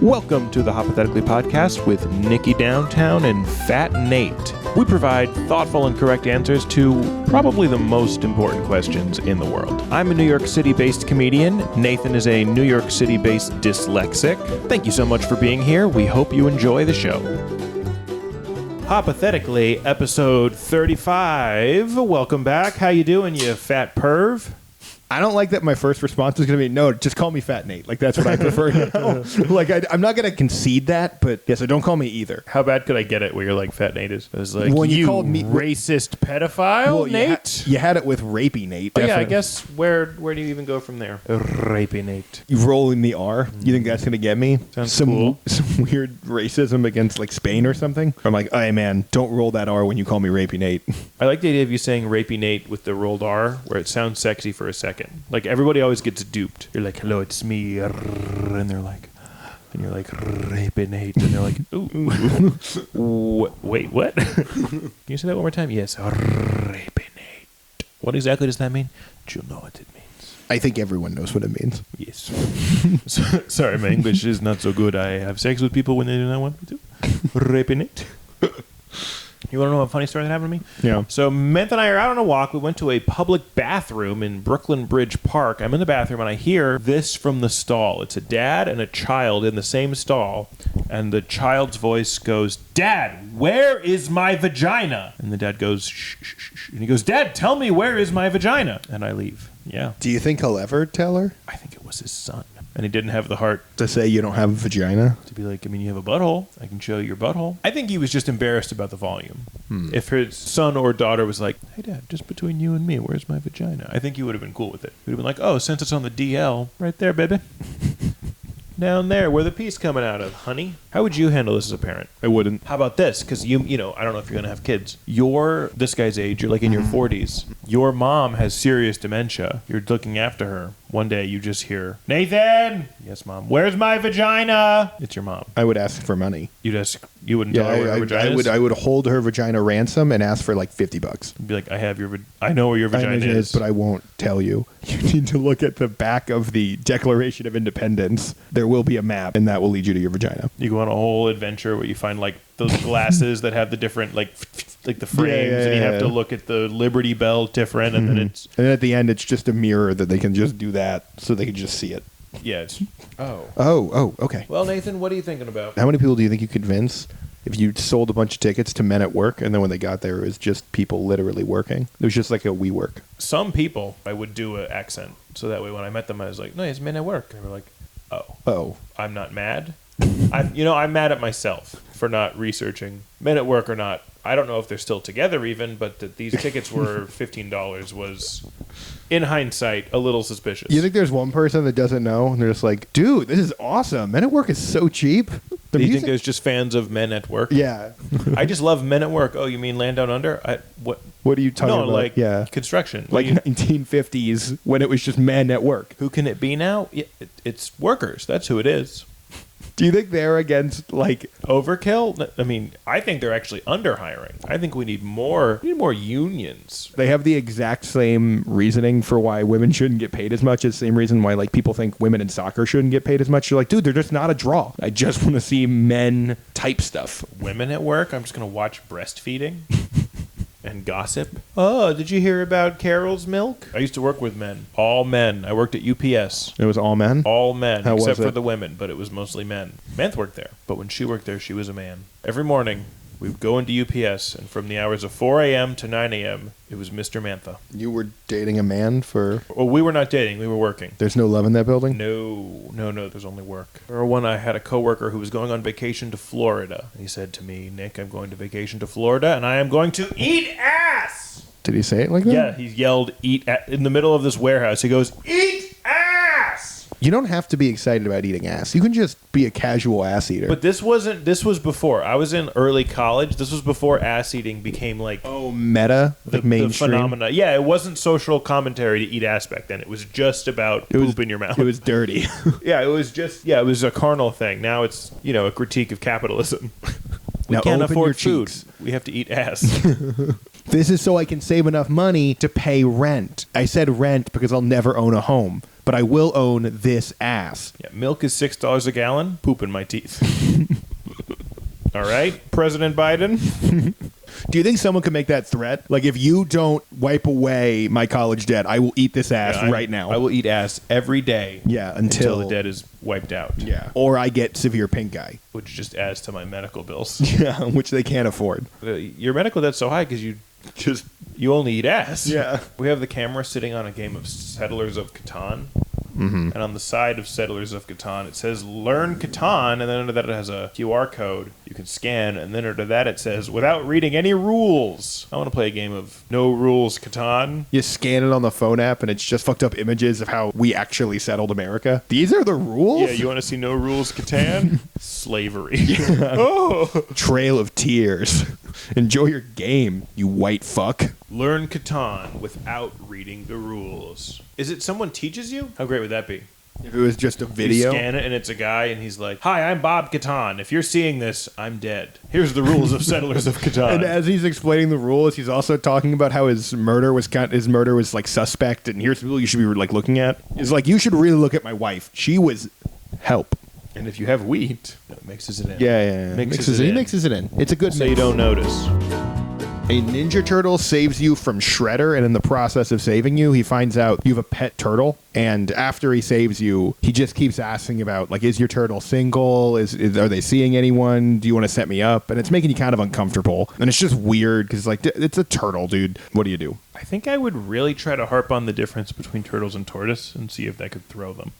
Welcome to the Hoppothetically podcast with Nikki Downtown and Fat Nate. We provide thoughtful and correct answers to probably the most important questions in the world. I'm a New York City-based comedian. Nathan is a New York City-based dyslexic. Thank you so much for being here. We hope you enjoy the show. Hoppothetically, episode 35. Welcome back. How you doing, you fat perv? I don't like that my first response is going to be, no, just call me Fat Nate. Like, that's what I prefer. Like, I'm not going to concede that, but yeah, so don't call me either. How bad could I get it where you're like, Fat Nate is? It was like, when you called me racist pedophile, Nate? You had it with Rapey Nate. Oh, yeah, I guess, where do you even go from there? Rapey Nate. You roll in the R. You think that's going to get me? Sounds cool. Some weird racism against, like, Spain or something? I'm like, hey, man, don't roll that R when you call me Rapey Nate. I like the idea of you saying Rapey Nate with the rolled R, where it sounds sexy for a second. Like, everybody always gets duped. You're like, hello, it's me. And they're like, and you're like, Rapey Nate. And they're like, ooh. Wait, what? Can you say that one more time? Yes, Rapey Nate. What exactly does that mean? Do you know what it means? I think everyone knows what it means. Yes. Sorry, my English is not so good. I have sex with people when they do not want me to. Rapey Nate. You want to know a funny story that happened to me? Yeah. So, Meth and I are out on a walk. We went to a public bathroom in Brooklyn Bridge Park. I'm in the bathroom, and I hear this from the stall. It's a dad and a child in the same stall, and the child's voice goes, Dad, where is my vagina? And the dad goes, shh, shh, shh. And he goes, Dad, tell me where is my vagina? And I leave. Yeah. Do you think he'll ever tell her? I think it was his son. And he didn't have the heart to say you don't have a vagina? To be like, I mean, you have a butthole. I can show you your butthole. I think he was just embarrassed about the volume. If his son or daughter was like, hey, Dad, just between you and me, where's my vagina? I think he would have been cool with it. He would have been like, oh, since it's on the DL, right there, baby. Down there, where the pee's coming out of, honey. How would you handle this as a parent? I wouldn't. How about this? Because you know, I don't know if you're going to have kids. You're this guy's age. You're like in your 40s. Your mom has serious dementia. You're looking after her. One day you just hear, Nathan! Yes, Mom. Where's my vagina? It's your mom. I would ask for money. You'd ask, you wouldn't tell her where her vagina is? I would hold her vagina ransom and ask for like $50. You'd be like, I know where your vagina is. But I won't tell you. You need to look at the back of the Declaration of Independence. There will be a map, and that will lead you to your vagina. You go on a whole adventure where you find like those glasses that have the different like the frames, and you have to look at the Liberty Bell different, and then it's... And then at the end, it's just a mirror that they can just do that, so they can just see it. Yeah, it's... Oh, okay. Well, Nathan, what are you thinking about? How many people do you think you convince if you sold a bunch of tickets to Men at Work, and then when they got there, it was just people literally working? It was just like a WeWork. Some people, I would do an accent, so that way when I met them, I was like, no, it's Men at Work. And they were like, oh. I'm not mad. I'm mad at myself for not researching Men at Work or not. I don't know if they're still together even, but that these tickets were $15 was, in hindsight, a little suspicious. You think there's one person that doesn't know, and they're just like, dude, this is awesome. Men at Work is so cheap. Do you think there's just fans of Men at Work? Yeah. I just love Men at Work. Oh, you mean Land Down Under? What are you talking about? No, like construction. Like 1950s when it was just Men at Work. Who can it be now? It's workers. That's who it is. Do you think they're against, like... Overkill? I mean, I think they're actually under-hiring. I think we need more unions. They have the exact same reasoning for why women shouldn't get paid as much as the same reason why, like, people think women in soccer shouldn't get paid as much. You're like, dude, they're just not a draw. I just want to see men type stuff. Women at work? I'm just going to watch breastfeeding. And gossip. Oh, did you hear about Carol's milk? I used to work with men. All men. I worked at UPS. It was all men? All men. How except was it? For the women, but it was mostly men. Meth worked there. But when she worked there, she was a man. Every morning, we would go into UPS, and from the hours of 4 a.m. to 9 a.m., it was Mr. Mantha. You were dating a man for... Well, we were not dating. We were working. There's no love in that building? No. There's only work. Or one, I had a coworker who was going on vacation to Florida. He said to me, Nick, I'm going to vacation to Florida, and I am going to eat ass! Did he say it like that? Yeah, he yelled, in the middle of this warehouse. He goes, eat ass! You don't have to be excited about eating ass. You can just be a casual ass eater. But this was before. I was in early college. This was before ass eating became like... Oh, meta? The mainstream? The phenomena. Yeah, it wasn't social commentary to eat ass back then. It was just about poop in your mouth. It was dirty. Yeah, it was a carnal thing. Now it's, a critique of capitalism. We now can't open afford your food. cheeks. We have to eat ass. This is so I can save enough money to pay rent. I said rent because I'll never own a home. but I will own this ass. Yeah, milk is $6 a gallon. Poop in my teeth. All right, President Biden. Do you think someone could make that threat? Like, if you don't wipe away my college debt, I will eat this ass right now. I will eat ass every day. Yeah, until the debt is wiped out. Yeah. Or I get severe pink eye. Which just adds to my medical bills. Yeah, which they can't afford. Your medical debt's so high because you only eat ass. Yeah. We have the camera sitting on a game of Settlers of Catan. Mm-hmm. And on the side of Settlers of Catan, it says Learn Catan, and then under that it has a QR code you can scan, and then under that it says Without reading any rules. I want to play a game of No Rules Catan. You scan it on the phone app, and it's just fucked up images of how we actually settled America. These are the rules? Yeah, you want to see No Rules Catan? Slavery. Yeah. Oh! Trail of Tears. Enjoy your game, you white fuck. Learn Catan without reading the rules. Is it someone teaches you? How great would that be? If it was just a video. You scan it and it's a guy and he's like, "Hi, I'm Bob Catan. If you're seeing this, I'm dead. Here's the rules of Settlers of Catan." And as he's explaining the rules, he's also talking about how his murder was like suspect, and here's the rule you should be like looking at. It's like, you should really look at my wife. She was help. And if you have wheat, it mixes it in. Yeah. He mixes it in. It's a good so you don't notice. A Ninja Turtle saves you from Shredder, and in the process of saving you, he finds out you have a pet turtle. And after he saves you, he just keeps asking about, like, is your turtle single? Are they seeing anyone? Do you want to set me up? And it's making you kind of uncomfortable. And it's just weird because, like, it's a turtle, dude. What do you do? I think I would really try to harp on the difference between turtles and tortoise and see if that could throw them.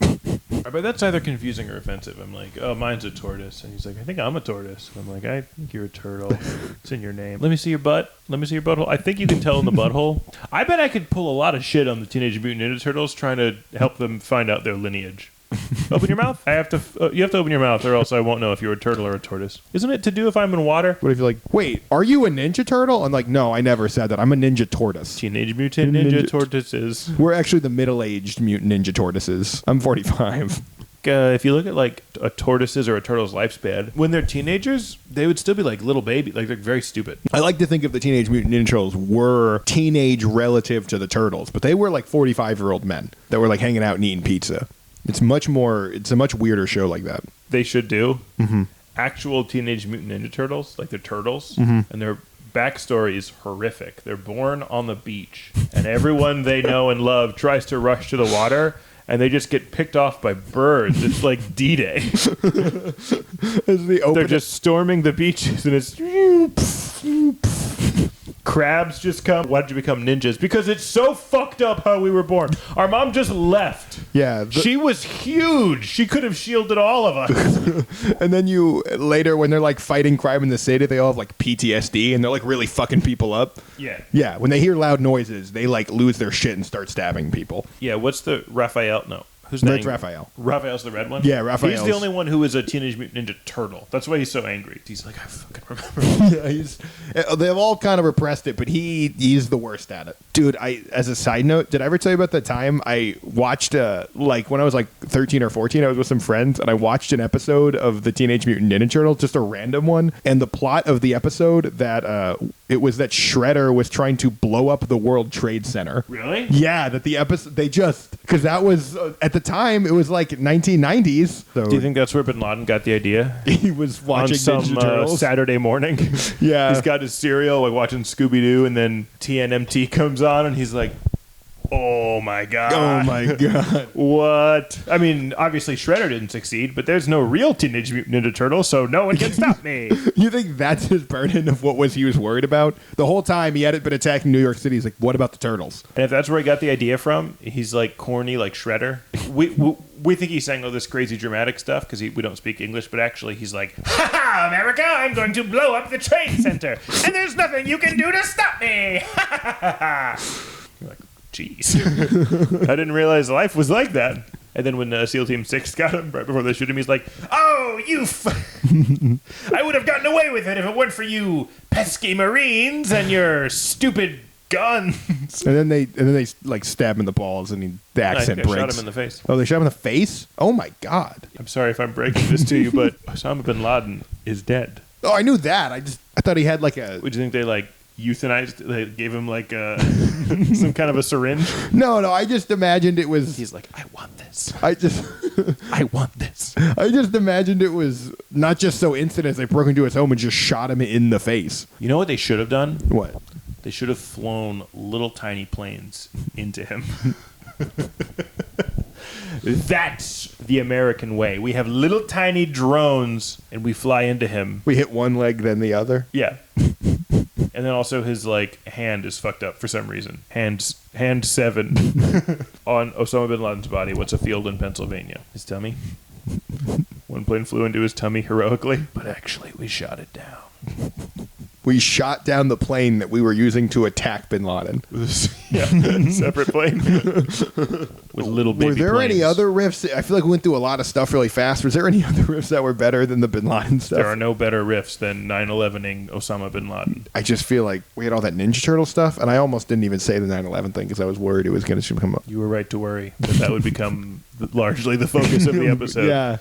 But that's either confusing or offensive. I'm like, oh, mine's a tortoise. And he's like, I think I'm a tortoise. And I'm like, I think you're a turtle. It's in your name. Let me see your butt. Let me see your butthole. I think you can tell in the butthole. I bet I could pull a lot of shit on the Teenage Mutant Ninja Turtles trying to help them find out their lineage. Open your mouth. You have to open your mouth, or else I won't know if you're a turtle or a tortoise. Isn't it to do if I'm in water? What if you're like, wait, are you a Ninja Turtle? I'm like, no, I never said that. I'm a Ninja Tortoise. Teenage Mutant Ninja Tortoises. We're actually the middle-aged Mutant Ninja Tortoises. I'm 45. If you look at like a tortoise's or a turtle's lifespan, when they're teenagers, they would still be like little baby, like they're very stupid. I like to think of the Teenage Mutant Ninja Turtles were teenage relative to the Turtles, but they were like 45-year-old men that were like hanging out and eating pizza. It's a much weirder show like that. They should do actual Teenage Mutant Ninja Turtles, like they're turtles, and their backstory is horrific. They're born on the beach, and everyone they know and love tries to rush to the water, and they just get picked off by birds. It's like D-Day. They're just storming the beaches, and it's... Crabs just come. Why did you become ninjas? Because it's so fucked up how we were born. Our mom just left. Yeah. She was huge. She could have shielded all of us. And then later, when they're like fighting crime in the city, they all have like PTSD and they're like really fucking people up. Yeah. Yeah. When they hear loud noises, they like lose their shit and start stabbing people. Yeah. What's the Raphael? No. Who's That's Raphael. Raphael's the red one? Yeah, Raphael's. He's the only one who is a Teenage Mutant Ninja Turtle. That's why he's so angry. He's like, I fucking remember. Yeah, they've all kind of repressed it, but he's the worst at it. Dude, as a side note, did I ever tell you about the time I watched, like when I was like 13 or 14, I was with some friends, and I watched an episode of the Teenage Mutant Ninja Turtles, just a random one, and the plot of the episode that it was that Shredder was trying to blow up the World Trade Center. Really? Yeah, that the episode, because that was, at the time, it was like 1990s. So do you think that's where Bin Laden got the idea? He was watching on some Ninja Turtles. Saturday morning. Yeah. He's got his cereal, like watching Scooby-Doo, and then TNMT comes on, and he's like, oh my God. Oh my God. What? I mean, obviously Shredder didn't succeed, but there's no real Teenage Mutant Ninja Turtle, so no one can stop me. You think that's his burden of what he was worried about? The whole time he hadn't been attacking New York City. He's like, what about the Turtles? And if that's where he got the idea from, he's like corny like Shredder. We think he's saying all this crazy dramatic stuff because we don't speak English, but actually he's like, ha ha, America, I'm going to blow up the Trade Center, and there's nothing you can do to stop me. Ha ha ha ha. You're like, jeez. I didn't realize life was like that. And then when SEAL Team 6 got him right before they shoot him, he's like, oh, I would have gotten away with it if it weren't for you pesky Marines and your stupid guns. And then they like stab him in the balls, and the accent breaks. Shot him in the face. Oh, they shot him in the face? Oh my God. I'm sorry if I'm breaking this to you, but Osama bin Laden is dead. Oh, I knew that. I thought he had like a... Would you think they like euthanized. They gave him like some kind of a syringe. No, I just imagined it was. He's like, I want this. I want this. I just imagined it was not just so instant as they broke into his home and just shot him in the face. You know what they should have done? What? They should have flown little tiny planes into him. That's the American way. We have little tiny drones and we fly into him. We hit one leg, then the other. Yeah. And then also his like hand is fucked up for some reason. Hand 7 on Osama bin Laden's body. What's a field in Pennsylvania? His tummy. One plane flew into his tummy heroically, but actually we shot it down. We shot down the plane that we were using to attack bin Laden. Yeah, separate plane. With little baby Were there planes. any other riffs? I feel like we went through a lot of stuff really fast. Was there any other riffs that were better than the bin Laden stuff? There are no better riffs than 9/11ing Osama bin Laden. I just feel like we had all that Ninja Turtle stuff, and I almost didn't even say the 9/11 thing because I was worried it was going to come up. You were right to worry that would become largely the focus of the episode. Yeah.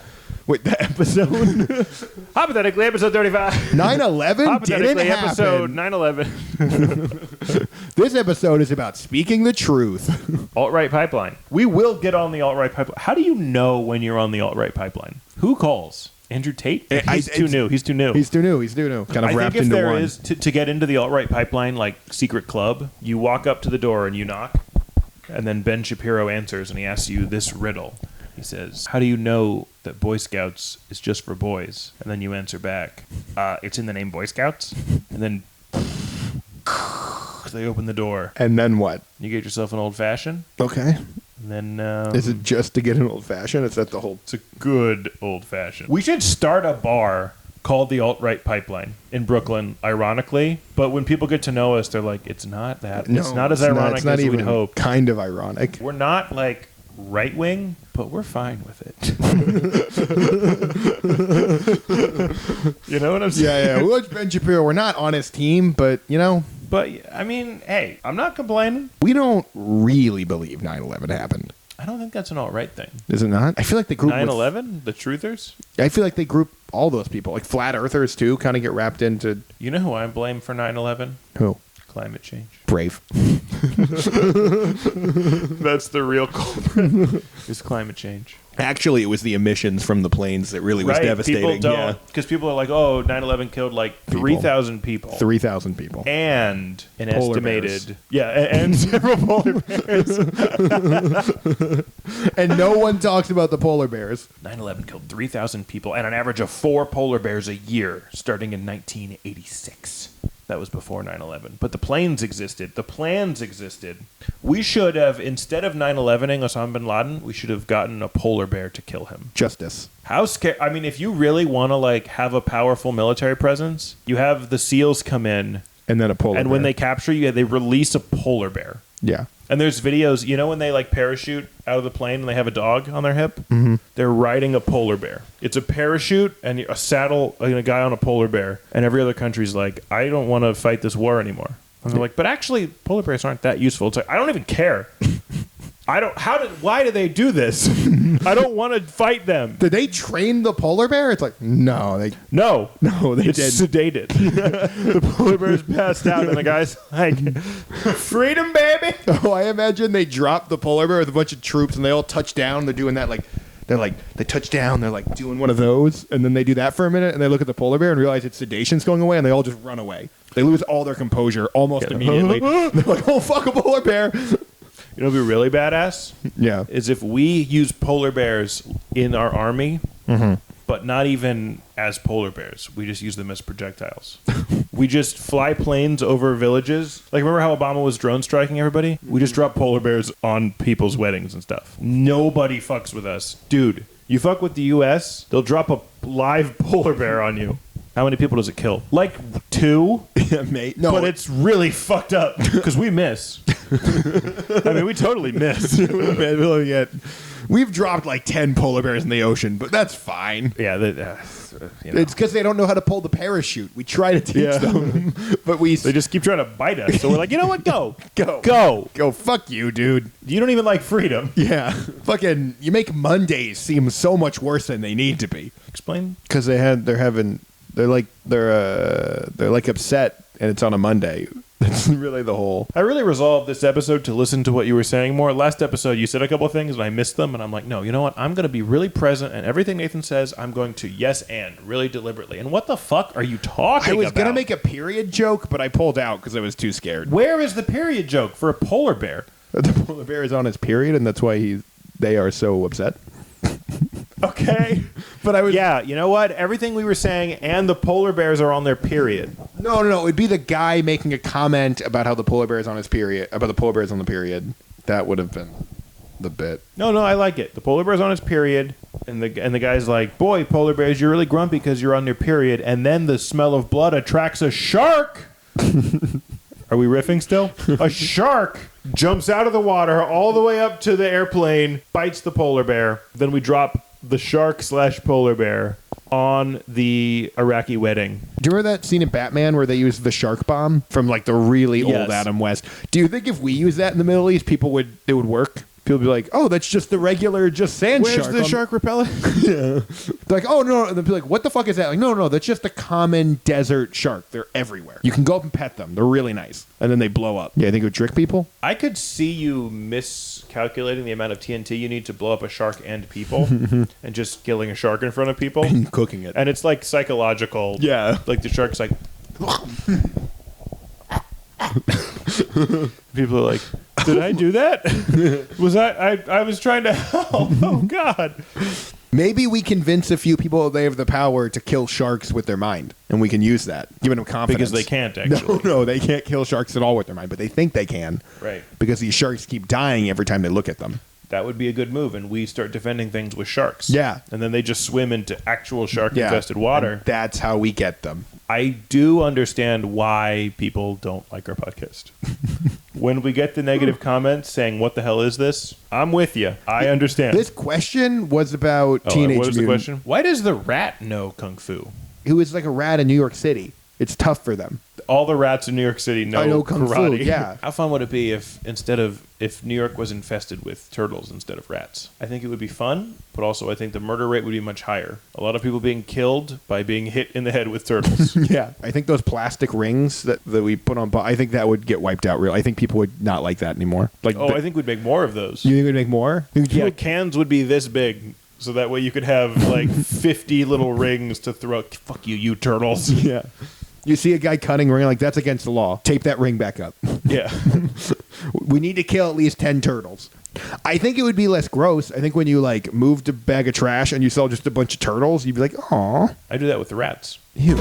Wait, the episode? Hypothetically, episode 35. 9/11 didn't Hypothetically, episode happen. 9/11. This episode is about speaking the truth. Alt-right pipeline. We will get on the alt-right pipeline. How do you know when you're on the alt-right pipeline? Who calls? Andrew Tate? He's too new. He's too new. He's too new. Kind of wrapped into one. I think if there is, to get into the alt-right pipeline, like secret club, you walk up to the door and you knock, and then Ben Shapiro answers and he asks you this riddle. He says, how do you know that Boy Scouts is just for boys? And then you answer back, it's in the name Boy Scouts. And then they open the door. And then what? You get yourself an old-fashioned. Okay. And then... is it just to get an old-fashioned? Is that the whole... It's a good old-fashioned. We should start a bar called the Alt-Right Pipeline in Brooklyn, ironically. But when people get to know us, they're like, it's not that. No, it's not as ironic as we'd hope. Kind of ironic. We're not, like... right wing, but we're fine with it. You know what I'm saying? Yeah. Well, it's Ben Shapiro. We're not on his team, but, you know. But, I mean, hey, I'm not complaining. We don't really believe 9/11 happened. I don't think that's an alt-right thing. Is it not? I feel like they group 9/11? The truthers? I feel like they group all those people. Like flat earthers, too, kind of get wrapped into... You know who I blame for 9/11? Who? Climate change. Brave. That's the real culprit. Is climate change. Actually, it was the emissions from the planes that really was devastating. People don't, because people are like, oh, 9/11 killed like 3,000 people. 3,000 people. And an Polar estimated... bears. Yeah, and several polar bears. And no one talks about the polar bears. 9/11 killed 3,000 people and an average of 4 polar bears a year starting in 1986. That was before 9/11. But the planes existed. The plans existed. We should have, instead of 9/11ing Osama bin Laden, we should have gotten a polar bear to kill him. Justice. How scary. I mean, if you really want to like have a powerful military presence, you have the SEALs come in. And then a polar bear. And when they capture you, they release a polar bear. Yeah. And there's videos, you know when they like parachute out of the plane and they have a dog on their hip? Mm-hmm. They're riding a polar bear. It's a parachute and a saddle and a guy on a polar bear. And every other country's like, I don't want to fight this war anymore. And they're like, but actually, polar bears aren't that useful. It's like, I don't even care. Why do they do this? I don't want to fight them. Did they train the polar bear? It's like, no, they it's didn't. sedated. The polar bear's passed out and the guy's like, freedom, baby. Oh, I imagine they drop the polar bear with a bunch of troops and they all touch down. They're doing that they touch down, they're like doing one of those, and then they do that for a minute and they look at the polar bear and realize its sedation's going away and they all just run away. They lose all their composure almost immediately. They're like, oh, fuck, a polar bear. You know what would be really badass? Yeah. Is if we use polar bears in our army, but not even as polar bears. We just use them as projectiles. We just fly planes over villages. Like, remember how Obama was drone striking everybody? We just drop polar bears on people's weddings and stuff. Nobody fucks with us. Dude, you fuck with the U.S., they'll drop a live polar bear on you. How many people does it kill? Like 2? Yeah, mate. No, but it's really fucked up because we miss. I mean, we totally miss. We've dropped like 10 polar bears in the ocean, but that's fine. Yeah, It's because they don't know how to pull the parachute. We try to teach them, but they just keep trying to bite us. So we're like, you know what? Go. Fuck you, dude. You don't even like freedom. Yeah, fucking. You make Mondays seem so much worse than they need to be. Explain. Because they're like upset, and it's on a Monday. That's really the whole. I really resolved this episode to listen to what you were saying more. Last episode, you said a couple of things and I missed them, and I'm like, no, you know what? I'm going to be really present, and everything Nathan says, I'm going to yes and really deliberately. And what the fuck are you talking about? I was going to make a period joke, but I pulled out because I was too scared. Where is the period joke for a polar bear? The polar bear is on his period, and that's why they are so upset. Okay. But I was... Yeah, you know what? Everything we were saying and the polar bears are on their period. No. It would be the guy making a comment about how the polar bear is on his period, about the polar bears on the period. That would have been the bit. No, I like it. The polar bear's on his period, and the guy's like, boy, polar bears, you're really grumpy because you're on your period, and then the smell of blood attracts a shark. Are we riffing still? A shark jumps out of the water all the way up to the airplane, bites the polar bear. Then we drop the shark/polar bear on the Iraqi wedding. Do you remember that scene in Batman where they used the shark bomb from like the really old Adam West? Do you think if we use that in the Middle East, it would work? People would be like, oh, that's just the regular, sand Where's shark. the shark repellent? Yeah. They're like, oh, no. And they'll be like, what the fuck is that? Like, no, that's just a common desert shark. They're everywhere. You can go up and pet them. They're really nice. And then they blow up. Yeah, I think it would trick people. I could see you miscalculating the amount of TNT you need to blow up a shark and people and just killing a shark in front of people. And cooking it. And it's like psychological. Yeah. Like the shark's like... People are like, did I do that? I was trying to help. Oh, God. Maybe we convince a few people they have the power to kill sharks with their mind. And we can use that, giving them confidence. Because they can't, actually. No, they can't kill sharks at all with their mind, but they think they can. Right. Because these sharks keep dying every time they look at them. That would be a good move, and we start defending things with sharks. Yeah. And then they just swim into actual shark-infested water. And that's how we get them. I do understand why people don't like our podcast. When we get the negative comments saying, what the hell is this? I'm with you. I understand. This question was about Teenage What was the Mutant. question? Why does the rat know Kung Fu? Who is like a rat in New York City. It's tough for them. All the rats in New York City know Kung karate. Fu, yeah. How fun would it be if New York was infested with turtles instead of rats? I think it would be fun, but also I think the murder rate would be much higher. A lot of people being killed by being hit in the head with turtles. Yeah. I think those plastic rings that we put on, I think that would get wiped out real. I think people would not like that anymore. I think we'd make more of those. You think we'd make more? Yeah, cans would be this big. So that way you could have like 50 little rings to throw. Fuck you, you turtles. Yeah. You see a guy cutting a ring, like, that's against the law. Tape that ring back up. Yeah. We need to kill at least 10 turtles. I think it would be less gross. I think when you, like, moved a bag of trash and you saw just a bunch of turtles, you'd be like, aw. I do that with the rats. Ew.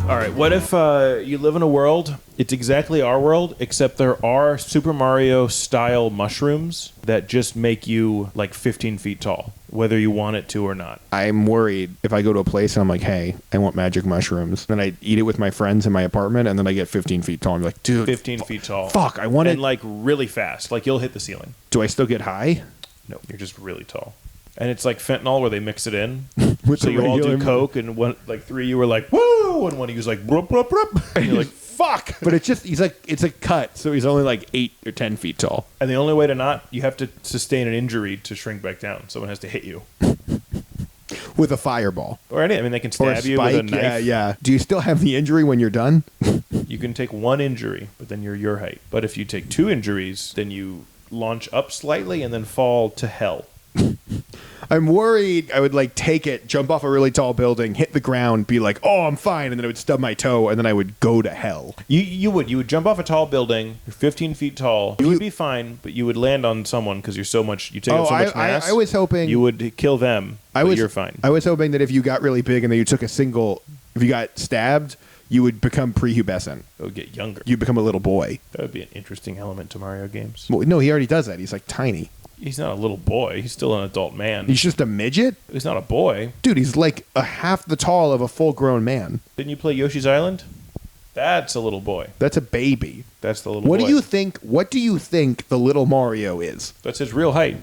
All right, what if you live in a world, it's exactly our world, except there are Super Mario-style mushrooms that just make you, like, 15 feet tall, whether you want it to or not. I'm worried if I go to a place and I'm like, hey, I want magic mushrooms. Then I eat it with my friends in my apartment, and then I get 15 feet tall. I'm like, dude. 15 feet tall. Fuck, I want it. And, like, really fast. Like, you'll hit the ceiling. Do I still get high? No, you're just really tall. And it's like fentanyl where they mix it in. So you all do coke, and one, like 3 of you were like, woo! And one of you was like, brup, brup, brup. And you're like, fuck! But it's a cut, so he's only like 8 or 10 feet tall. And the only way to not, you have to sustain an injury to shrink back down. Someone has to hit you. With a fireball. Or they can Or a stab you with a spike. knife. Yeah. Do you still have the injury when you're done? You can take one injury, but then you're your height. But if you take 2 injuries, then you launch up slightly and then fall to hell. I'm worried I would like take it, jump off a really tall building, hit the ground, be like, oh, I'm fine, and then I would stub my toe, and then I would go to hell. You would jump off a tall building, you're 15 feet tall, you would be fine, but you would land on someone because you take up so much mass. I was hoping you would kill them, but you're fine. I was hoping that if you got really big and then you took if you got stabbed, you would become prepubescent. It would get younger. You become a little boy. That would be an interesting element to Mario games. Well, no, he already does that. He's like tiny. He's not a little boy. He's still an adult man. He's just a midget? He's not a boy. Dude, he's like a half the tall of a full-grown man. Didn't you play Yoshi's Island? That's a little boy. That's a baby. That's the little boy. What do you think the little Mario is? That's his real height.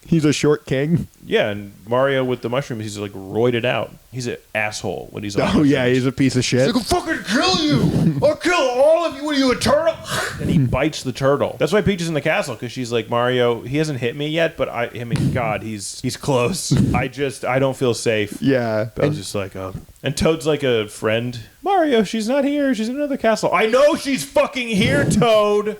He's a short king? Yeah, and Mario with the mushrooms, he's like roided out. He's an asshole when he's on Oh, yeah, mushrooms. he's a piece of shit. I'll fucking kill you! I'll kill all of you! What are you, a turtle? And he bites the turtle. That's why Peach is in the castle, because she's like, Mario, he hasn't hit me yet, but God, he's close. I don't feel safe. Yeah. But I was just like, oh. And Toad's like a friend. Mario, she's not here. She's in another castle. I know she's fucking here, Toad.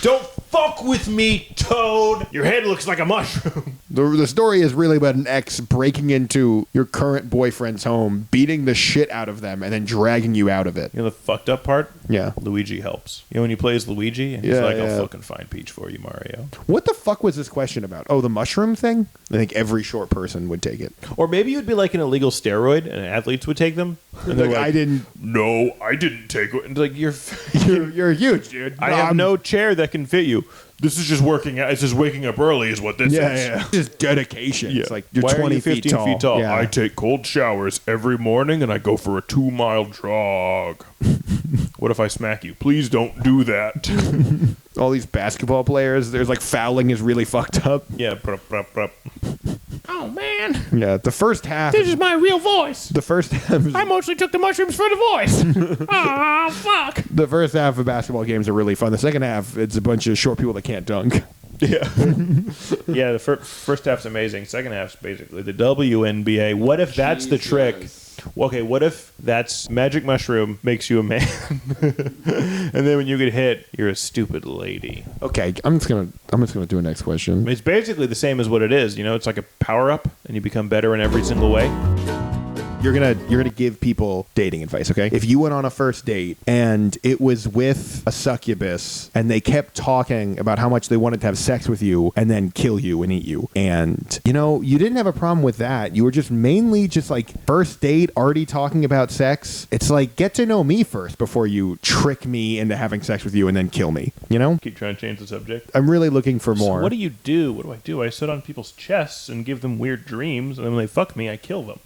Don't fuck with me, Toad. Your head looks like a mushroom. The story is really about an ex breaking into your current boyfriend's home, beating the shit out of them, and then dragging you out of it. You know the fucked up part? Yeah. Luigi helps. You know when he plays Luigi? And he's Yeah, like, yeah. I'll fucking find Peach for you, Mario. What the fuck was this question about? Oh, the mushroom thing? I think every short person would take it. Or maybe it would be like an illegal steroid, and athletes would take them. And they're Like, I didn't. No, I didn't take it. And like, You're huge, dude. I have no chair that can fit you. This is just working out. It's just waking up early is what this Yeah, is. yeah. Just dedication. Yeah. It's like you're Why 20 are you 15 feet tall. Yeah. I take cold showers every morning and I go for a 2-mile jog. What if I smack you? Please don't do that. All these basketball players, there's like fouling is really fucked up. Yeah. Brup. Oh, man. Yeah, the first half. This is my real voice. The first half. I mostly took the mushrooms for the voice. Oh, fuck. The first half of basketball games are really fun. The second half, it's a bunch of short people that can't dunk. Yeah. Yeah, the first half's amazing. Second half's basically the WNBA. What if that's the trick? Okay, what if that's magic mushroom makes you a man, and then when you get hit, you're a stupid lady? Okay, I'm just gonna do a next question. It's basically the same as what it is. You know, it's like a power up, and you become better in every single way. You're gonna give people dating advice, okay? If you went on a first date and it was with a succubus and they kept talking about how much they wanted to have sex with you and then kill you and eat you, and you didn't have a problem with that. You were just mainly just like first date, already talking about sex. It's like, get to know me first before you trick me into having sex with you and then kill me. Keep trying to change the subject. I'm really looking for more. So what do you do? What do I do? I sit on people's chests and give them weird dreams, and then when they fuck me, I kill them.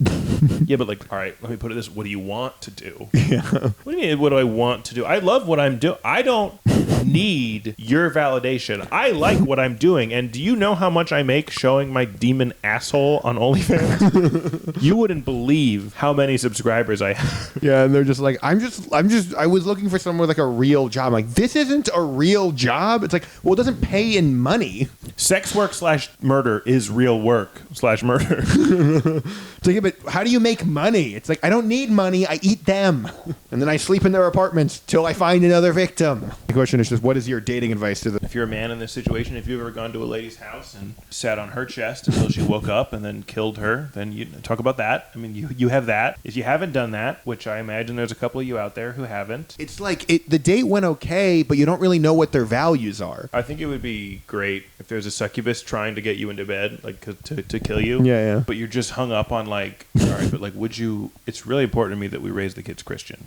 Yeah, but like, all right, let me put it this: what do you want to do? Yeah. What do you mean? What do I want to do? I love what I'm doing. I don't need your validation. I like what I'm doing. And do you know how much I make showing my demon asshole on OnlyFans? You wouldn't believe how many subscribers I have. Yeah, and they're just like, I was looking for someone with like a real job. I'm like, this isn't a real job. It's like, well, it doesn't pay in money. Sex work / murder is real work / murder. It's like, yeah, but how do you make money? It's like, I don't need money. I eat them. And then I sleep in their apartments till I find another victim. The question is just, what is your dating advice to the... If you're a man in this situation, if you've ever gone to a lady's house and sat on her chest until she woke up and then killed her, then you talk about that. I mean, you have that. If you haven't done that, which I imagine there's a couple of you out there who haven't. It's like, the date went okay, but you don't really know what their values are. I think it would be great if there's a succubus trying to get you into bed, like to kill you. Yeah. But you're just hung up on like, all right, but like, would you? It's really important to me that we raise the kids Christian.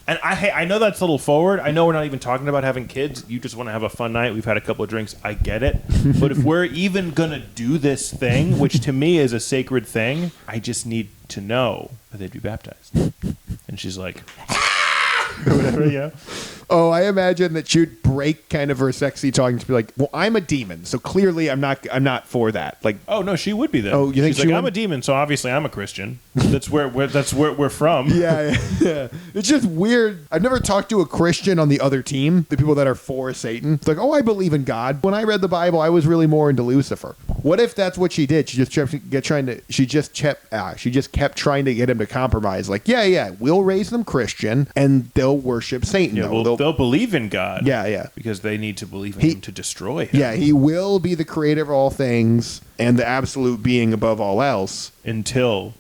And I know that's a little forward. I know we're not even talking about having kids. You just want to have a fun night. We've had a couple of drinks. I get it. But if we're even going to do this thing, which to me is a sacred thing, I just need to know that they'd be baptized. And she's like, or whatever, yeah. Oh, I imagine that she'd break kind of her sexy talking to be like, well, I'm a demon, so clearly I'm not for that. Like, oh no, she would be then. Oh, you think she's she like, would? I'm a demon, so obviously I'm a Christian. That's where we're from. yeah. It's just weird. I've never talked to a Christian on the other team, the people that are for Satan. It's like, oh, I believe in God. When I read the Bible, I was really more into Lucifer. What if that's what she did? She just kept trying to get him to compromise. Like, yeah, we'll raise them Christian, and they'll worship Satan. Yeah, well, they'll believe in God. Yeah. Because they need to believe in him to destroy him. Yeah, he will be the creator of all things and the absolute being above all else. Until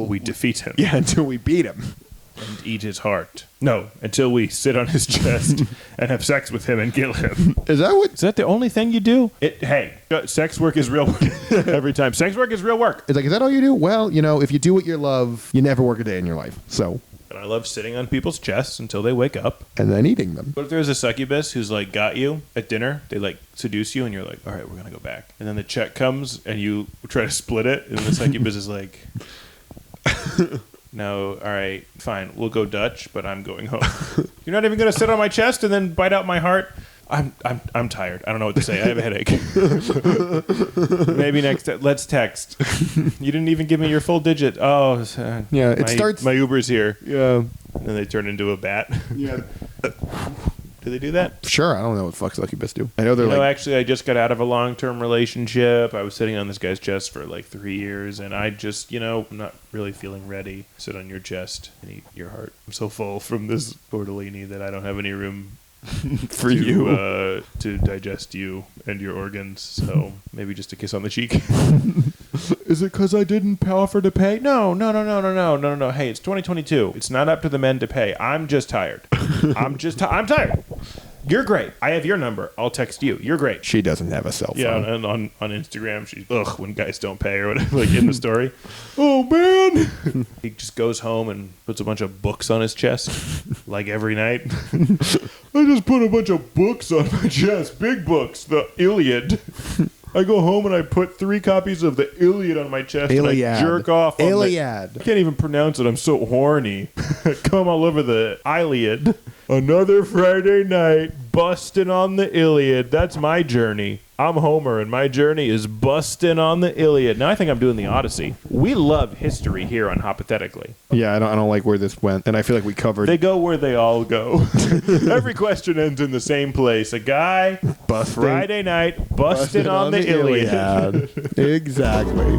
we defeat him. Yeah, until we beat him. And eat his heart. No, until we sit on his chest and have sex with him and kill him. Is that the only thing you do? Hey, sex work is real work. Every time. Sex work is real work. It's like, is that all you do? Well, if you do what you love, you never work a day in your life. So... And I love sitting on people's chests until they wake up. And then eating them. What if there's a succubus who's like got you at dinner? They like seduce you and you're like, all right, we're going to go back. And then the check comes and you try to split it. And the succubus is like, no, all right, fine. We'll go Dutch, but I'm going home. You're not even going to sit on my chest and then bite out my heart? I'm tired. I don't know what to say. I have a headache. Maybe next time. Let's text. You didn't even give me your full digit. Oh, Yeah, it starts. My Uber's here. Yeah. And then they turn into a bat. Yeah. Do they do that? Sure, I don't know what fuck Succubus do. I know they're Actually, I just got out of a long-term relationship. I was sitting on this guy's chest for like 3 years, and I just, I'm not really feeling ready. Sit on your chest and eat your heart. I'm so full from this tortellini that I don't have any room for you to digest you and your organs. So maybe just a kiss on the cheek. Is it because I didn't offer to pay? No. Hey, it's 2022. It's not up to the men to pay. I'm just tired. I'm tired. You're great. I have your number. I'll text you. You're great. She doesn't have a cell phone. Yeah, and on Instagram, she's when guys don't pay or whatever, like in the story. Oh man, he just goes home and puts a bunch of books on his chest, like every night. I just put a bunch of books on my chest, big books, the Iliad. I go home and I put 3 copies of the Iliad on my chest Iliad. and I jerk off. Iliad. I can't even pronounce it. I'm so horny. Come all over the Iliad. Another Friday night, busting on the Iliad. That's my journey. I'm Homer, and my journey is busting on the Iliad. Now I think I'm doing the Odyssey. We love history here on Hoppothetically. Yeah, I don't like where this went, and I feel like we covered. They go where they all go. Every question ends in the same place. A guy, Friday night, busting on the Iliad. Exactly.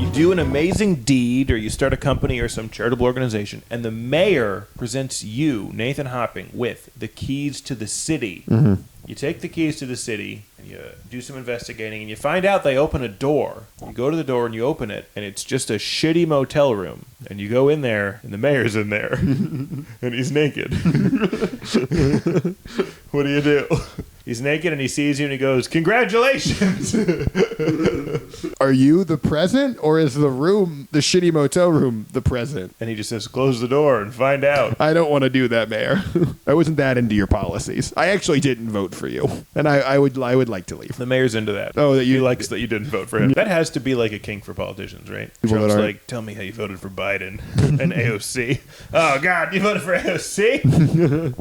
You do an amazing deed, or you start a company or some charitable organization, and the mayor presents you, Nathan Hopping, with the keys to the city. Mm-hmm. You take the keys to the city, and you do some investigating, and you find out they open a door. You go to the door, and you open it, and it's just a shitty motel room. And you go in there, and the mayor's in there, and he's naked. What do you do? He's naked, and he sees you, and he goes, "Congratulations!" Are you the present, or is the room, the shitty motel room, the present? And he just says, "Close the door and find out." I don't want to do that, Mayor. I wasn't that into your policies. I actually didn't vote for you, and I would like to leave. The mayor's into that. Oh, that he likes that you didn't vote for him. That has to be like a kink for politicians, right? Trump's like, "Tell me how you voted for Biden and AOC." Oh God, you voted for AOC?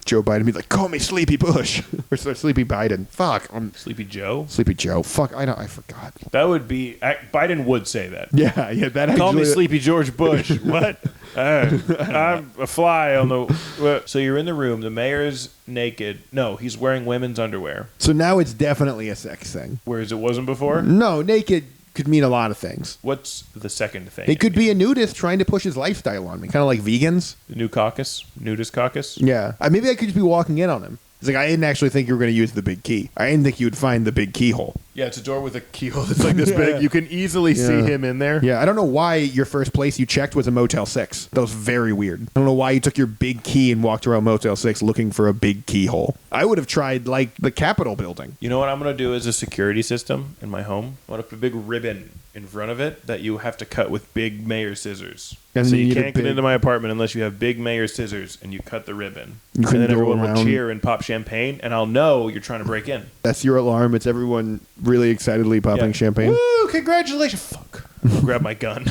Joe Biden be like, "Call me Sleepy Bush," or Sleepy Biden. Fuck, I'm Sleepy Joe. Sleepy Joe. Fuck, I forgot. That would be Biden would say that. Yeah, that. Actually, call me Sleepy George Bush. What? I'm a fly on the. So you're in the room. The mayor's naked. No, he's wearing women's underwear. So now it's definitely a sex thing. Whereas it wasn't before. No, naked could mean a lot of things. What's the second thing? It could be a nudist trying to push his lifestyle on me, kind of like vegans. The new caucus, nudist caucus. Yeah, maybe I could just be walking in on him. It's like, I didn't actually think you were going to use the big key. I didn't think you would find the big keyhole. Yeah, it's a door with a keyhole that's like this big. You can easily see him in there. Yeah, I don't know why your first place you checked was a Motel 6. That was very weird. I don't know why you took your big key and walked around Motel 6 looking for a big keyhole. I would have tried, like, the Capitol building. You know what I'm going to do as a security system in my home? I want to put a big ribbon in front of it that you have to cut with big mayor scissors. And so you can't get into my apartment unless you have big mayor scissors and you cut the ribbon. And then everyone will cheer and pop champagne, and I'll know you're trying to break in. That's your alarm. It's everyone really excitedly popping champagne. Woo, congratulations. Fuck. I'll grab my gun.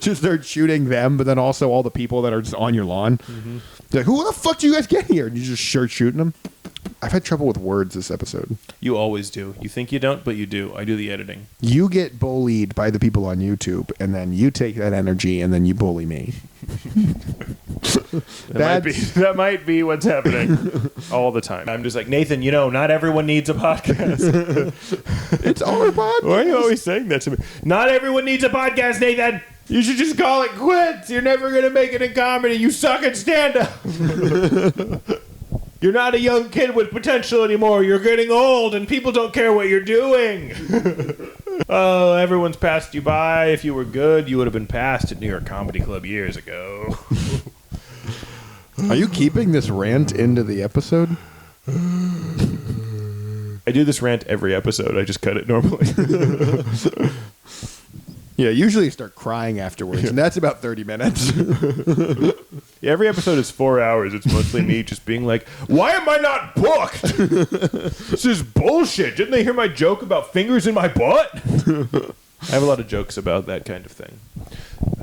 Just start shooting them, but then also all the people that are just on your lawn. Mm-hmm. They're like, who the fuck do you guys get here? And you just start shooting them. I've had trouble with words this episode. You always do. You think you don't, but you do. I do the editing. You get bullied by the people on YouTube, and then you take that energy, and then you bully me. That might be what's happening all the time. I'm just like, Nathan, not everyone needs a podcast. It's our podcast. Why are you always saying that to me? Not everyone needs a podcast, Nathan. You should just call it quits. You're never going to make it in comedy. You suck at stand-up. You're not a young kid with potential anymore. You're getting old, and people don't care what you're doing. Oh, everyone's passed you by. If you were good, you would have been passed at New York Comedy Club years ago. Are you keeping this rant into the episode? I do this rant every episode. I just cut it normally. Yeah, usually you start crying afterwards, and that's about 30 minutes. Every episode is 4 hours. It's mostly me just being like, why am I not booked? This is bullshit. Didn't they hear my joke about fingers in my butt? I have a lot of jokes about that kind of thing.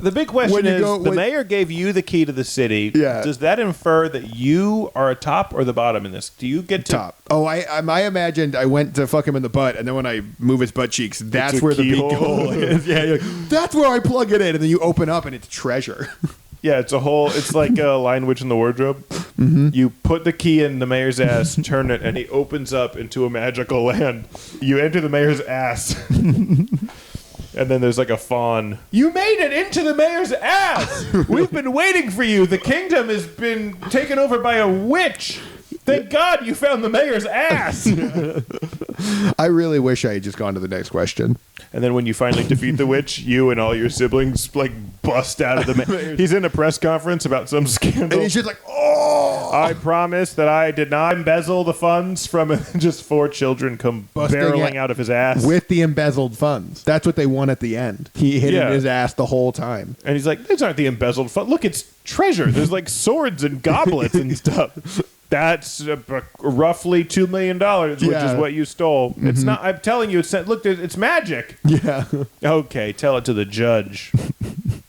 The big question When you is, go- the when- mayor gave you the key to the city. Yeah. Does that infer that you are a top or the bottom in this? Do you get to... Top. Oh, I imagined I went to fuck him in the butt, and then when I move his butt cheeks, that's a where the big keyhole. hole is. Yeah, you're like, that's where I plug it in, and then you open up, and it's treasure. Yeah, it's like a Lion Witch in the Wardrobe. Mm-hmm. You put the key in the mayor's ass, turn it, and he opens up into a magical land. You enter the mayor's ass. And then there's like a fawn. You made it into the mayor's ass! We've been waiting for you. The kingdom has been taken over by a witch. Thank God you found the mayor's ass. I really wish I had just gone to the next question. And then when you finally defeat the witch, you and all your siblings like bust out of the mayor. He's in a press conference about some scandal. And he's just like, oh! I promise that I did not embezzle the funds from just 4 children come Busting barreling it out of his ass. With the embezzled funds. That's what they won at the end. He hit Yeah. in his ass the whole time. And he's like, these aren't the embezzled funds. Look, it's treasure. There's like swords and goblets and stuff. That's roughly $2 million, which Yeah. is what you stole. It's not. I'm telling you, it's magic. Yeah. Okay, tell it to the judge.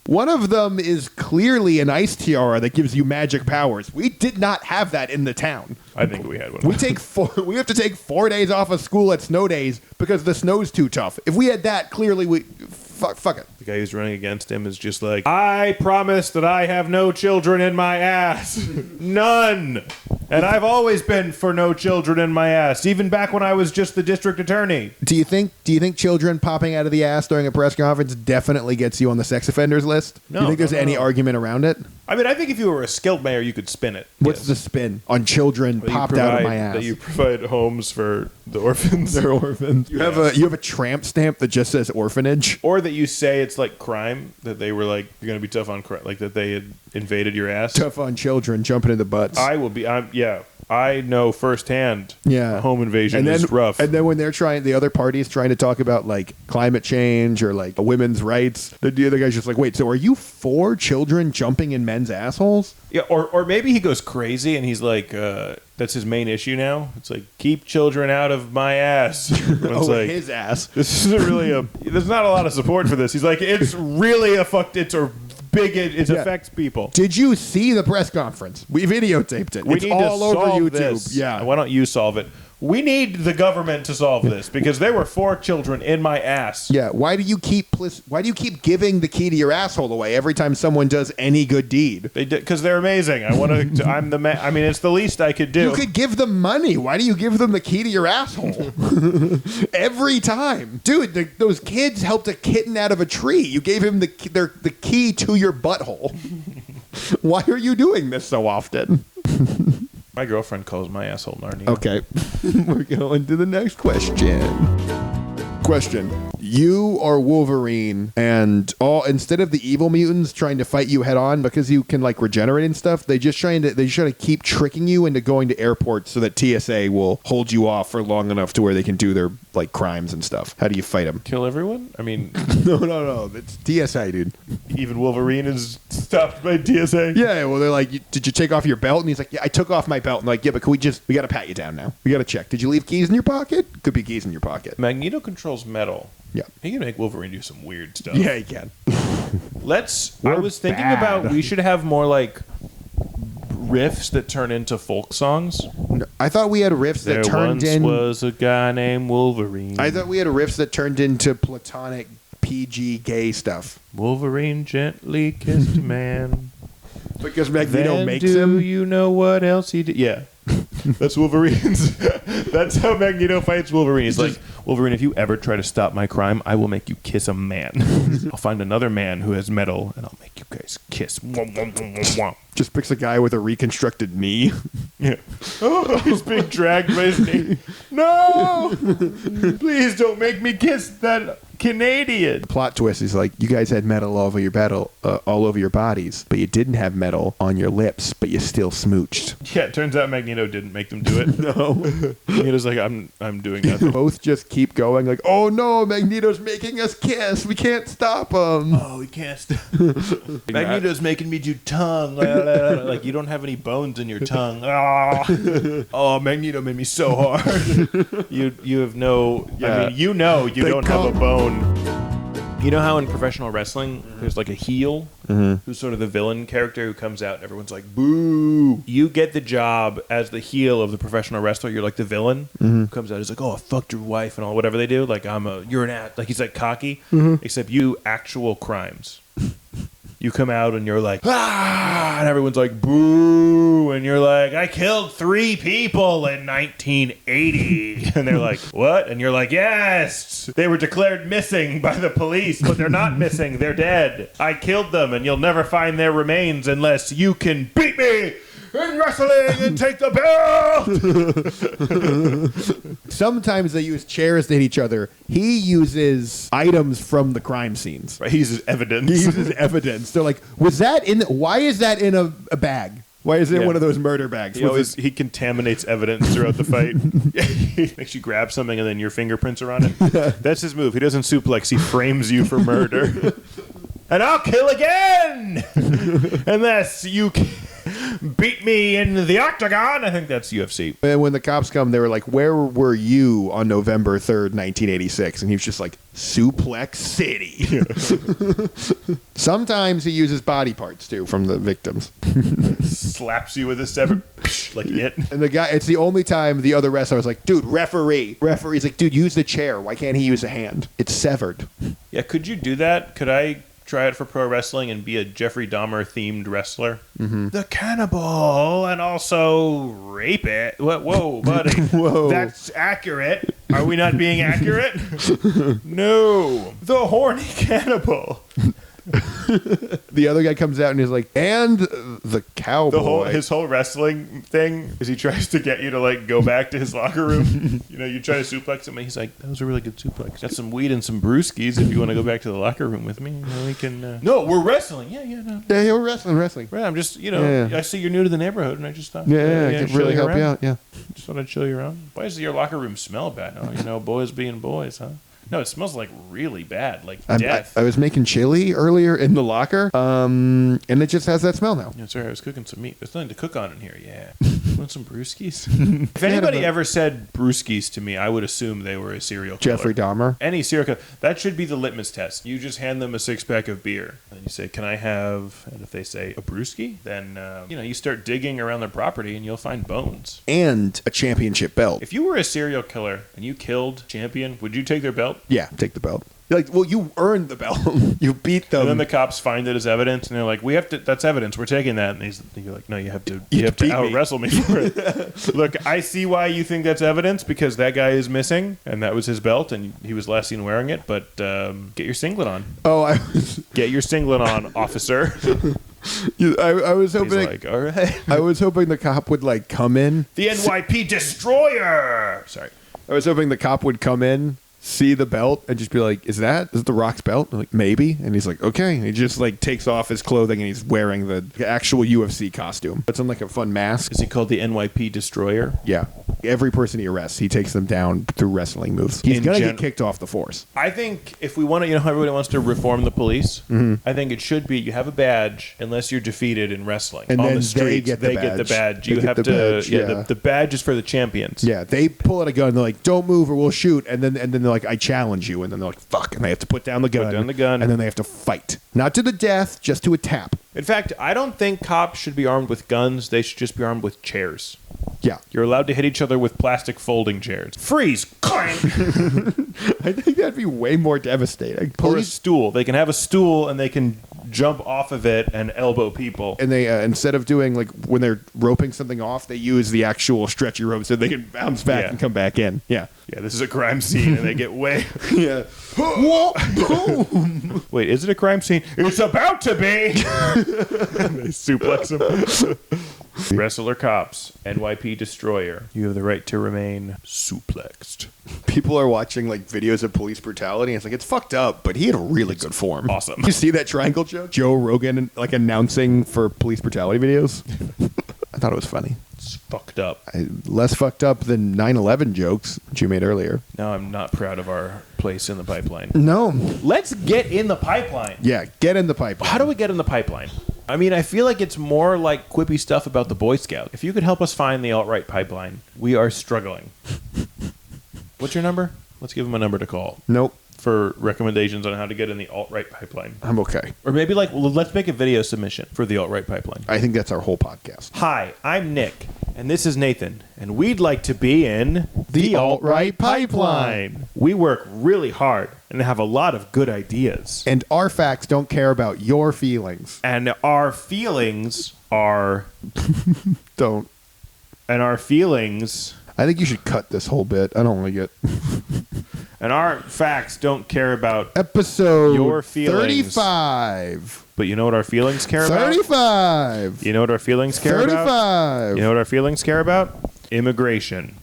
One of them is clearly an ice tiara that gives you magic powers. We did not have that in the town. I think we had one. We have to take 4 days off of school at snow days because the snow's too tough. If we had that, clearly fuck it. The guy who's running against him is just like, I promise that I have no children in my ass. None. And I've always been for no children in my ass, even back when I was just the district attorney. Do you think children popping out of the ass during a press conference definitely gets you on the sex offenders list? No, Do you think there's no, any no. argument around it? I mean, I think if you were a skilled mayor, you could spin it. What's the spin on children That you popped out of provide- my ass? That you provide homes for the orphans. They're orphans. You have a tramp stamp that just says orphanage. Or that you say it's like crime, that they were like, you're going to be tough on crime, like that they had invaded your ass. Tough on children jumping into butts. I know firsthand. Yeah. Home invasion is rough. And then when the other party's trying to talk about like climate change or like women's rights, the other guy's just like, wait, so are you for children jumping in men's assholes? Yeah, or maybe he goes crazy and he's like, that's his main issue now. It's like, keep children out of my ass. It's like, his ass. this isn't really there's not a lot of support for this. He's like, it's really it affects people. Did you see the press conference? We videotaped it. We It's need all to over solve YouTube. this. Yeah. Why don't you solve it? We need the government to solve this because there were 4 children in my ass. Yeah. Why do you keep giving the key to your asshole away every time someone does any good deed? They did because they're amazing. I want to. I'm the man. I mean, it's the least I could do. You could give them money. Why do you give them the key to your asshole? Every time. Dude, those kids helped a kitten out of a tree. You gave him the key to your butthole. Why are you doing this so often? My girlfriend calls my asshole Narnia. Okay. We're going to the next question. You are Wolverine, and instead of the evil mutants trying to fight you head on because you can like regenerate and stuff, they just try to keep tricking you into going to airports so that TSA will hold you off for long enough to where they can do their like crimes and stuff. How do you fight them? Kill everyone? I mean, No. It's TSA, dude. even Wolverine is stopped by TSA. Yeah, well, they're like, did you take off your belt? And he's like, yeah, I took off my belt. And they're like, yeah, but we got to pat you down now. We got to check. Did you leave keys in your pocket? Could be keys in your pocket. Magneto controls metal. Yeah. He can make Wolverine do some weird stuff. Yeah, he can. I was thinking about we should have more like riffs that turn into folk songs. I thought we had riffs that There turned once in. was a guy named Wolverine. I thought we had riffs that turned into platonic PG gay stuff. Wolverine gently kissed a man. Because Magneto Then makes do him. you know what else he did? Yeah. That's Wolverine's. That's how Magneto fights Wolverine. He's like, Wolverine, if you ever try to stop my crime, I will make you kiss a man. I'll find another man who has metal, and I'll make you guys kiss. Just picks a guy with a reconstructed knee. Yeah. Oh, he's being dragged by his knee. No! Please don't make me kiss that Canadian. Plot twist is like, you guys had metal all over your bodies, but you didn't have metal on your lips, but you still smooched. Yeah, it turns out Magneto didn't make them do it. No. Magneto's like, I'm doing nothing. Both just keep going like, oh no, Magneto's making us kiss. We can't stop him. Oh, we can't stop. Magneto's making me do tongue. Like, you don't have any bones in your tongue. Oh, Magneto made me so hard. You have no... Yeah. I mean, you don't have a bone. You know how in professional wrestling, there's like a heel who's sort of the villain character who comes out and everyone's like, boo. You get the job as the heel of the professional wrestler. You're like the villain who comes out. He's like, oh, I fucked your wife and all whatever they do. Like, you're an ass. Like, he's like cocky, except you actual crimes. You come out and you're like, ah, and everyone's like, boo. And you're like, I killed 3 people in 1980. And they're like, what? And you're like, yes, they were declared missing by the police, but they're not missing. They're dead. I killed them, and you'll never find their remains unless you can beat me in wrestling and take the belt. Sometimes they use chairs to hit each other. He uses items from the crime scenes. Right, he uses evidence. He uses evidence. They're like, why is that in a bag? Why is it in one of those murder bags? He contaminates evidence throughout the fight. He makes you grab something and then your fingerprints are on it. That's his move. He doesn't suplex. He frames you for murder. And I'll kill again! Unless you beat me in the octagon. I think that's UFC. And when the cops come, they were like, where were you on November 3rd, 1986? And he was just like, Suplex City. Sometimes he uses body parts, too, from the victims. Slaps you with a severed... like it. And the guy, it's the only time the other wrestler was like, dude, referee. Referee's like, dude, use the chair. Why can't he use a hand? It's severed. Yeah, could you do that? Could I try it for pro wrestling and be a Jeffrey Dahmer themed wrestler? The cannibal and also rape it. Whoa, buddy. Whoa. That's accurate. Are we not being accurate? No. The horny cannibal. The other guy comes out and he's like, and the cowboy. His whole wrestling thing is he tries to get you to like go back to his locker room. You try to suplex him and he's like, that was a really good suplex. Got some weed and some brewskis if you want to go back to the locker room with me. We can... No, we're wrestling. Yeah, no. Yeah, we're wrestling. Right, I'm just, Yeah. I see you're new to the neighborhood and I just thought... Yeah, I could really help you out, yeah. Just thought I'd show you around. Why does your locker room smell bad? Oh, boys being boys, huh? No, it smells like really bad, like death. I was making chili earlier in the locker, and it just has that smell now. Yeah, sorry, I was cooking some meat. There's nothing to cook on in here, yeah. Want some brewskis? If anybody ever said brewskis to me, I would assume they were a serial killer. Jeffrey Dahmer? Any serial killer. That should be the litmus test. You just hand them a 6-pack of beer, and you say, can I have... And if they say, a brewski? Then, you start digging around their property, and you'll find bones. And a championship belt. If you were a serial killer, and you killed Champion, would you take their belt? Yeah, take the belt. You're like, well, you earned the belt. You beat them. And then the cops find it as evidence, and they're like, "We have to. That's evidence. We're taking that." And you're like, "No, you have to out wrestle me for it." Look, I see why you think that's evidence because that guy is missing, and that was his belt, and he was last seen wearing it. But get your singlet on. Oh, get your singlet on, officer. I was hoping. He's like, all right. I was hoping the cop would like come in. The NYP destroyer. Sorry. I was hoping the cop would come in, see the belt, and just be like, is it The Rock's belt? I'm like, maybe. And he's like, okay. And he just like takes off his clothing and he's wearing the actual UFC costume. It's in like a fun mask. Is he called the NYP destroyer? Yeah. Every person he arrests, he takes them down through wrestling moves. He's going to get kicked off the force. I think if we want to, how everybody wants to reform the police, I think it should be you have a badge unless you're defeated in wrestling. And on then the streets, they get the badge. You have to, the badge is for the champions. Yeah, they pull out a gun. They're like, don't move or we'll shoot. And then they're like, I challenge you. And then they're like, fuck. And they have to put down the gun. And then they have to fight. Not to the death, just to a tap. In fact, I don't think cops should be armed with guns. They should just be armed with chairs. Yeah. You're allowed to hit each other with plastic folding chairs. Freeze! Clank! I think that'd be way more devastating. Or a stool. They can have a stool and they can jump off of it and elbow people. And they, instead of doing, like, when they're roping something off, they use the actual stretchy rope so they can bounce back and come back in. Yeah. Yeah, this is a crime scene and they get way... Yeah. Whoa, boom! Wait, is it a crime scene? It's about to be! And they suplex him. Wrestler cops, NYP destroyer. You have the right to remain suplexed. People are watching like videos of police brutality and it's like, it's fucked up, but he had a really good form. Awesome. You see that triangle joke? Joe Rogan like announcing for police brutality videos? I thought it was funny. It's fucked up. Less fucked up than 9/11 jokes that you made earlier. No, I'm not proud of our place in the pipeline. No. Let's get in the pipeline. Yeah, get in the pipeline. How do we get in the pipeline? I mean, I feel like it's more like quippy stuff about the Boy Scout. If you could help us find the alt-right pipeline, we are struggling. What's your number? Let's give him a number to call. Nope. for recommendations on how to get in the alt-right pipeline. I'm okay. Or maybe let's make a video submission for the alt-right pipeline. I think that's our whole podcast. Hi, I'm Nick, and this is Nathan, and we'd like to be in The alt-right pipeline. We work really hard and have a lot of good ideas. And our facts don't care about your feelings. And our feelings are... Don't. And our feelings... I think you should cut this whole bit. I don't like it. And our facts don't care about Episode your feelings. 35. But you know what our feelings care about? 35. You know what our feelings care 35. about? You know what our feelings care about? Immigration.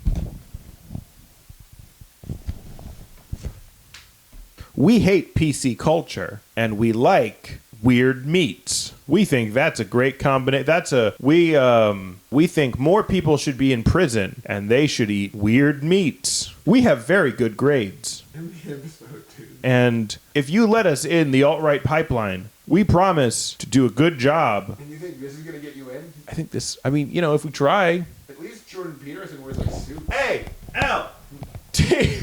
We hate PC culture, and we like weird meats. We think that's a great combination. We think more people should be in prison, and they should eat weird meats. We have very good grades. And if you let us in the alt-right pipeline, we promise to do a good job. And you think this is going to get you in? I think this, if we try. At least Jordan Peterson wears like suits. A, L, T.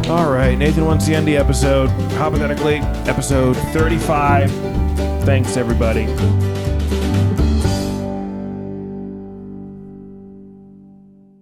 All right, Nathan wants to end the episode. Hypothetically, episode 35. Thanks, everybody.